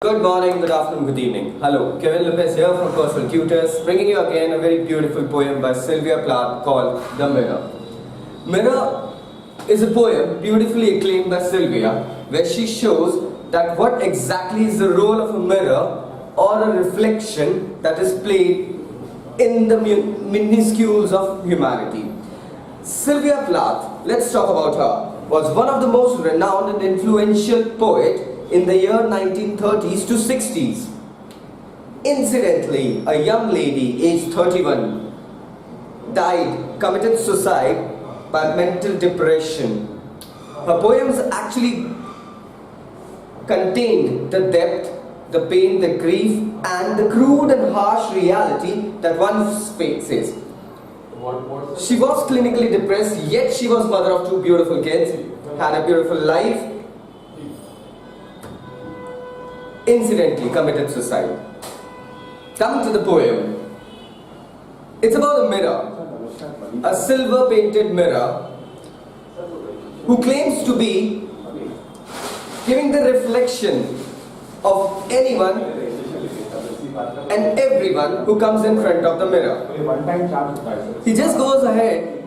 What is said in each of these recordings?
Good morning, good afternoon, good evening. Hello, Kevin Lopez here from Personal Tutors, bringing you again a very beautiful poem by Sylvia Plath called The Mirror. Mirror is a poem beautifully acclaimed by Sylvia, where she shows that what exactly is the role of a mirror or a reflection that is played in the minuscules of humanity. Sylvia Plath, let's talk about her, was one of the most renowned and influential poets in the year 1930s to 60s. Incidentally, a young lady aged 31 committed suicide by mental depression. Her poems actually contained the depth, the pain, the grief, and the crude and harsh reality that one faces. She was clinically depressed, yet she was mother of two beautiful kids, had a beautiful life, incidentally committed suicide. Coming to the poem, it's about a mirror, a silver painted mirror who claims to be giving the reflection of anyone and everyone who comes in front of the mirror. He just goes ahead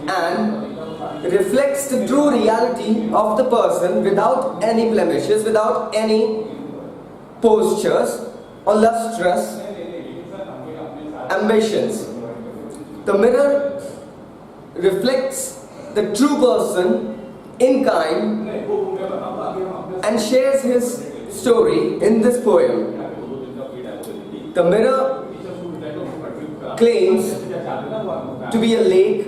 and reflects the true reality of the person without any blemishes, without any postures or lustrous ambitions. The mirror reflects the true person in kind and shares his story in this poem. The mirror claims to be a lake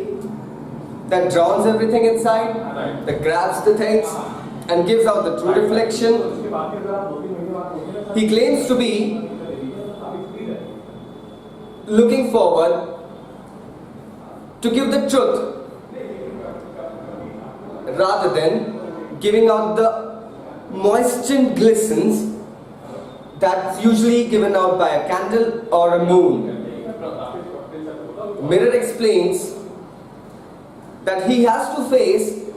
that drowns everything inside, that grabs the things and gives out the true reflection. He claims to be looking forward to give the truth rather than giving out the moistened glistens that's usually given out by a candle or a moon. Mirror explains that he has to face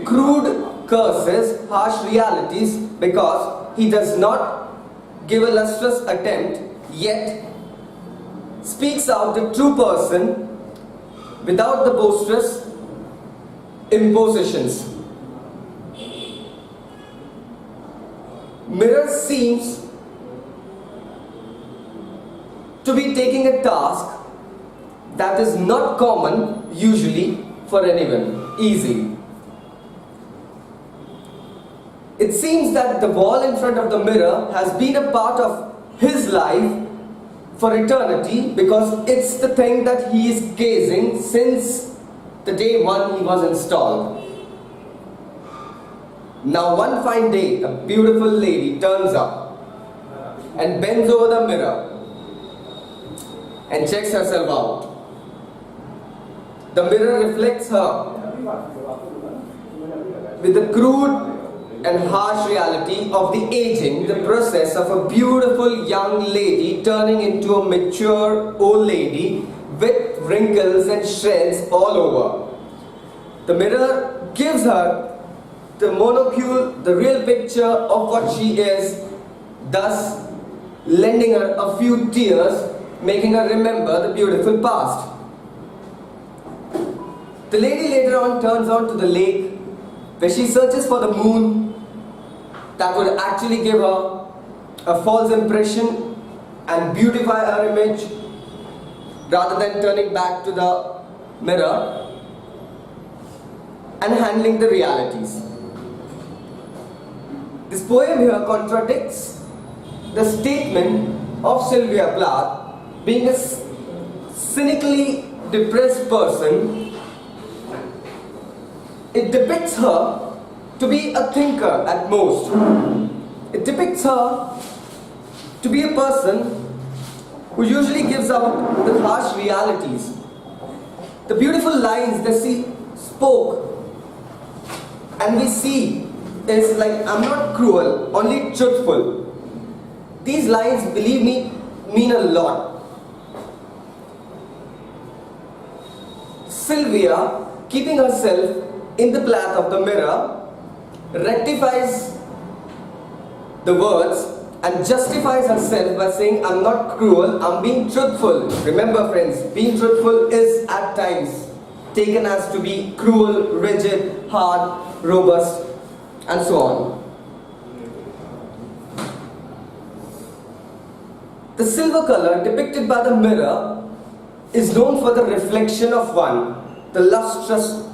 crude curses, harsh realities, because he does not give a lustrous attempt, yet speaks out the true person without the boisterous impositions. Mirror seems to be taking a task that is not common usually for anyone, easy. It seems that the wall in front of the mirror has been a part of his life for eternity, because it's the thing that he is gazing since the day one he was installed. Now one fine day, a beautiful lady turns up and bends over the mirror and checks herself out. The mirror reflects her with the crude and harsh reality of the aging, the process of a beautiful young lady turning into a mature old lady with wrinkles and shreds all over. The mirror gives her the monocule, the real picture of what she is, thus lending her a few tears, making her remember the beautiful past. The lady later on turns on to the lake, where she searches for the moon that would actually give her a false impression and beautify her image, rather than turning back to the mirror and handling the realities. This poem here contradicts the statement of Sylvia Plath, being a cynically depressed person. It depicts her to be a thinker at most. It depicts her to be a person who usually gives out the harsh realities. The beautiful lines that she spoke and we see is like, I'm not cruel, only truthful. These lines, believe me, mean a lot. Sylvia, keeping herself in the path of the mirror, rectifies the words and justifies herself by saying, I'm not cruel, I'm being truthful. Remember friends, being truthful is at times taken as to be cruel, rigid, hard, robust, and so on. The silver color depicted by the mirror is known for the reflection of one, the lustrous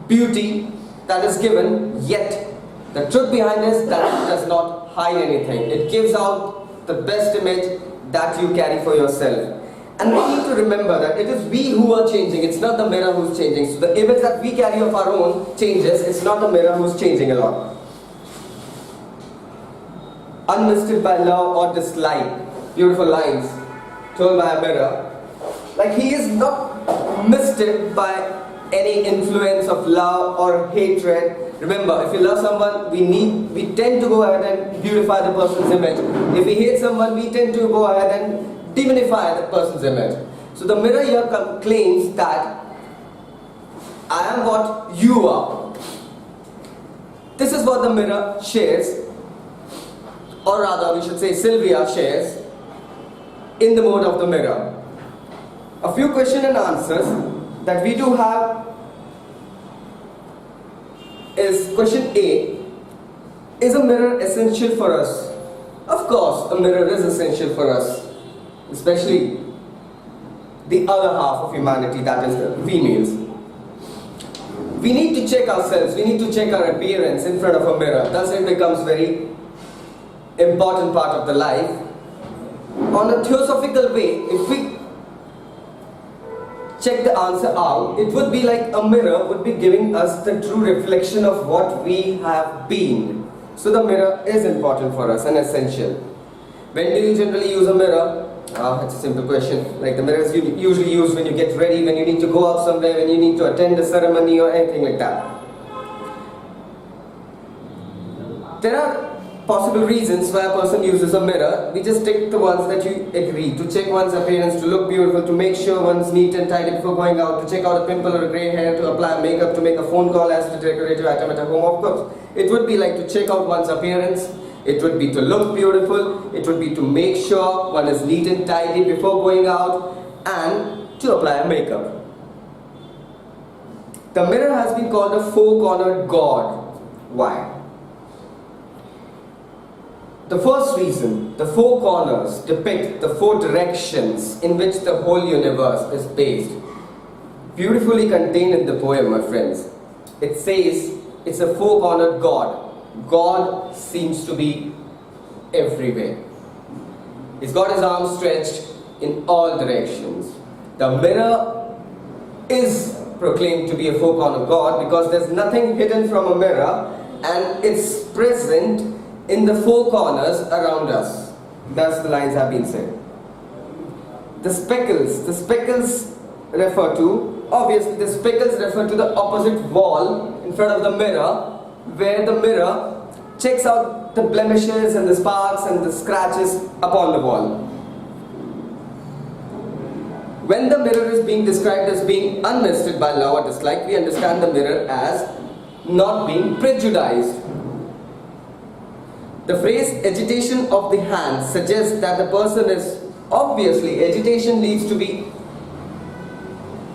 beauty that is given, yet the truth behind is that it does not hide anything. It gives out the best image that you carry for yourself. And we need to remember that it is we who are changing, it's not the mirror who's changing. So the image that we carry of our own changes, it's not the mirror who's changing a lot. Unmisted by love or dislike, beautiful lines told by a mirror. Like he is not misted by any influence of love or hatred. Remember, if you love someone, we tend to go ahead and beautify the person's image. If we hate someone, we tend to go ahead and diminify the person's image. So the mirror here claims that I am what you are. This is what the mirror shares, or rather we should say Sylvia shares in the mode of the mirror. A few question and answers that we do have is question A. Is a mirror essential for us? Of course, a mirror is essential for us, especially the other half of humanity, that is the females. We need to check ourselves, we need to check our appearance in front of a mirror. Thus it becomes very important part of the life. On a theosophical way, if we check the answer out, it would be like a mirror would be giving us the true reflection of what we have been. So the mirror is important for us and essential. When do you generally use a mirror? It's a simple question. Like the mirror is usually used when you get ready, when you need to go out somewhere, when you need to attend a ceremony or anything like that. There are possible reasons why a person uses a mirror. We just take the ones that you agree. To check one's appearance, to look beautiful, to make sure one's neat and tidy before going out, to check out a pimple or a grey hair, to apply makeup, to make a phone call as a decorative item at a home. Of course, it would be like to check out one's appearance. It would be to look beautiful. It would be to make sure one is neat and tidy before going out, and to apply a makeup. The mirror has been called a four-cornered god. Why? The first reason, the four corners depict the four directions in which the whole universe is based. Beautifully contained in the poem, my friends. It says it's a four-cornered god. God seems to be everywhere. He's got his arms stretched in all directions. The mirror is proclaimed to be a four-cornered god because there's nothing hidden from a mirror, and it's present in the four corners around us. Thus the lines have been said. The speckles refer to, obviously the speckles refer to the opposite wall in front of the mirror, where the mirror checks out the blemishes and the sparks and the scratches upon the wall. When the mirror is being described as being unmisted by love or dislike, we understand the mirror as not being prejudiced. The phrase agitation of the hand suggests that the person is, obviously agitation leads to be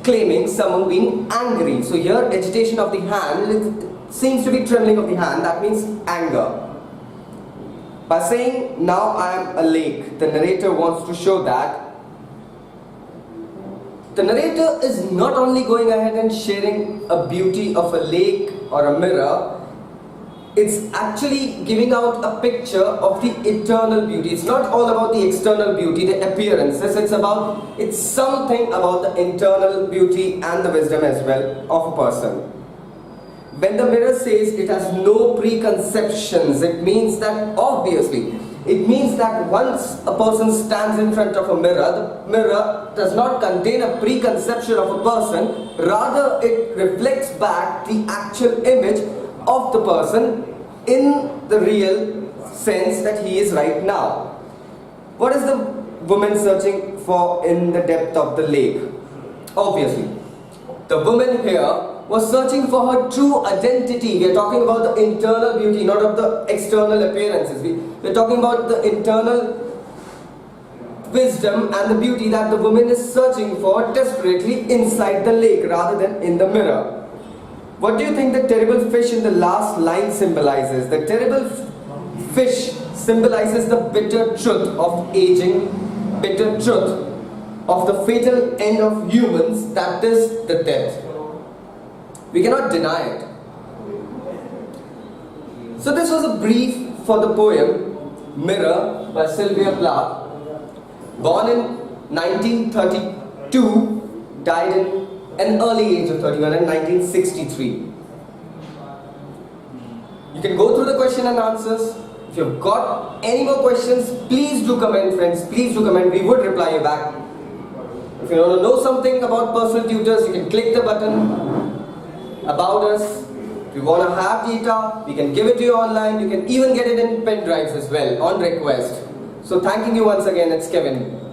claiming someone being angry. So here agitation of the hand, it seems to be trembling of the hand, that means anger. By saying now I am a lake, the narrator wants to show that the narrator is not only going ahead and sharing a beauty of a lake or a mirror, it's actually giving out a picture of the eternal beauty. It's not all about the external beauty, the appearances. It's something about the internal beauty and the wisdom as well of a person. When the mirror says it has no preconceptions, it means that obviously, it means that once a person stands in front of a mirror, the mirror does not contain a preconception of a person, rather it reflects back the actual image of the person in the real sense that he is right now. What is the woman searching for in the depth of the lake? Obviously, the woman here was searching for her true identity. We are talking about the internal beauty, not of the external appearances. We're talking about the internal wisdom and the beauty that the woman is searching for desperately inside the lake rather than in the mirror. What do you think the terrible fish in the last line symbolizes? The terrible fish symbolizes the bitter truth of aging, bitter truth of the fatal end of humans, that is the death. We cannot deny it. So this was a brief for the poem Mirror by Sylvia Plath. Born in 1932, died in an early age of 31 in 1963. You can go through the question and answers. If you've got any more questions, please do comment, friends. Please do comment. We would reply you back. If you want to know something about personal tutors, you can click the button about us. If you want to have data, we can give it to you online. You can even get it in pen drives as well on request. So thanking you once again, it's Kevin.